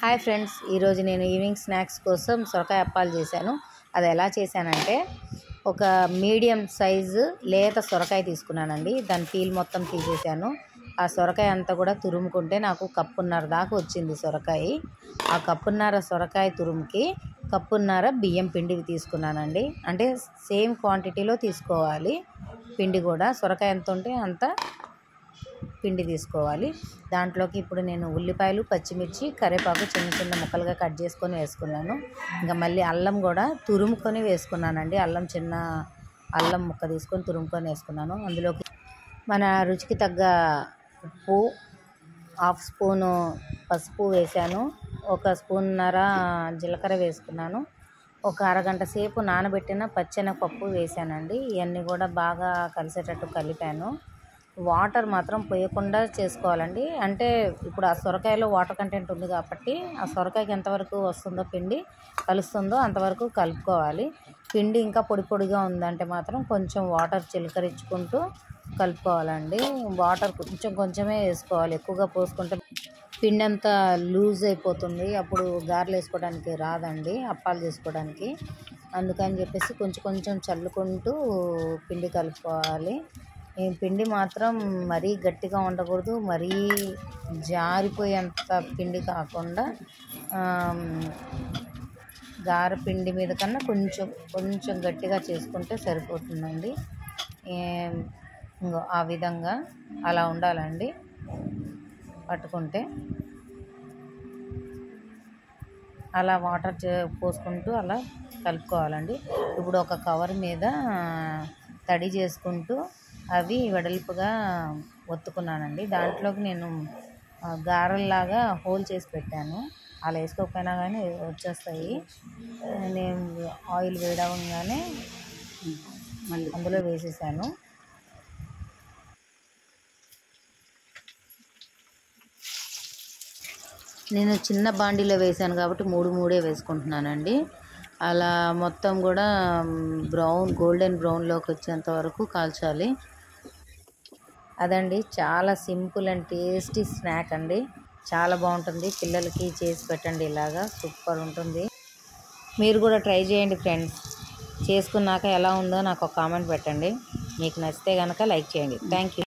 Hi friends, ఈరోజు నేను evening snacks కోసం సొరకాయ అప్పాలు చేశాను. అది ఎలా చేశానంటే, ఒక మీడియం సైజు లేత సొరకాయ తీసుకున్నానండి. దాని పీల్ మొత్తం తీసేసాను. ఆ సొరకాయ అంతా కూడా తురుముకుంటే నాకు కప్పున్నర దాకా వచ్చింది సొరకాయ. ఆ కప్పున్నర సొరకాయ తురుముకి కప్పున్నర బియ్యం పిండివి తీసుకున్నానండి. అంటే సేమ్ క్వాంటిటీలో తీసుకోవాలి. పిండి కూడా సొరకాయ ఎంత ఉంటే అంత పిండి తీసుకోవాలి. దాంట్లోకి ఇప్పుడు నేను ఉల్లిపాయలు, పచ్చిమిర్చి, కరివేపాకు చిన్న చిన్న ముక్కలుగా కట్ చేసుకొని వేసుకున్నాను. ఇంకా మళ్ళీ అల్లం కూడా తురుముకొని వేసుకున్నానండి. అల్లం ముక్క తీసుకొని తురుముకొని వేసుకున్నాను. అందులోకి మన రుచికి తగ్గ ఉప్పు, 1/2 స్పూను పసుపు వేసాను. 1 స్పూన్నర జీలకర్ర వేసుకున్నాను. ఒక అరగంట సేపు నానబెట్టిన పచ్చెనగపప్పు వేసానండి. ఇవన్నీ కూడా బాగా కలిసేటట్టు కలిపాను. వాటర్ మాత్రం పోయకుండా చేసుకోవాలండి. అంటే ఇప్పుడు ఆ సొరకాయలో వాటర్ కంటెంట్ ఉంది కాబట్టి ఆ సొరకాయకి ఎంతవరకు వస్తుందో పిండి కలుస్తుందో అంతవరకు కలుపుకోవాలి. పిండి ఇంకా పొడి పొడిగా ఉందంటే మాత్రం కొంచెం వాటర్ చిలకరించుకుంటూ కలుపుకోవాలండి. వాటర్ కొంచెం కొంచెమే వేసుకోవాలి. ఎక్కువగా పోసుకుంటే పిండి అంతా లూజ్ అయిపోతుంది. అప్పుడు గారెలు వేసుకోవడానికి రాదండి, అప్పాలు చేసుకోవడానికి. అందుకని చెప్పేసి కొంచెం కొంచెం చల్లుకుంటూ పిండి కలుపుకోవాలి. ఈ పిండి మాత్రం మరీ గట్టిగా ఉండకూడదు, మరీ జారిపోయేంత పిండి కాకుండా గార పిండి మీద కన్నా కొంచెం కొంచెం గట్టిగా చేసుకుంటే సరిపోతుందండి. ఇంకో ఆ విధంగా అలా ఉండాలండి. పట్టుకుంటే అలా వాటర్ పోసుకుంటూ అలా కలుపుకోవాలండి. ఇప్పుడు ఒక కవర్ మీద తడి చేసుకుంటూ అవి వెడల్పుగా ఒత్తుకున్నానండి. దాంట్లోకి నేను గారెల్లాగా హోల్ చేసి పెట్టాను. అలా వేసుకోకపోయినా కానీ వచ్చేస్తాయి. నేను ఆయిల్ వేయడంగానే అందులో వేసేసాను. నేను చిన్న బాండీలో వేసాను కాబట్టి 3 వేసుకుంటున్నానండి. అలా మొత్తం కూడా గోల్డెన్ బ్రౌన్లోకి వచ్చేంత వరకు కాల్చాలి. అదండి, చాలా సింపుల్ అండ్ టేస్టీ స్నాక్ అండి. చాలా బాగుంటుంది. పిల్లలకి చేసి పెట్టండి, ఇలాగా సూపర్ ఉంటుంది. మీరు కూడా ట్రై చేయండి ఫ్రెండ్స్. చేసుకున్నాక ఎలా ఉందో నాకు ఒక కామెంట్ పెట్టండి. మీకు నచ్చితే కనుక లైక్ చేయండి. Thank you.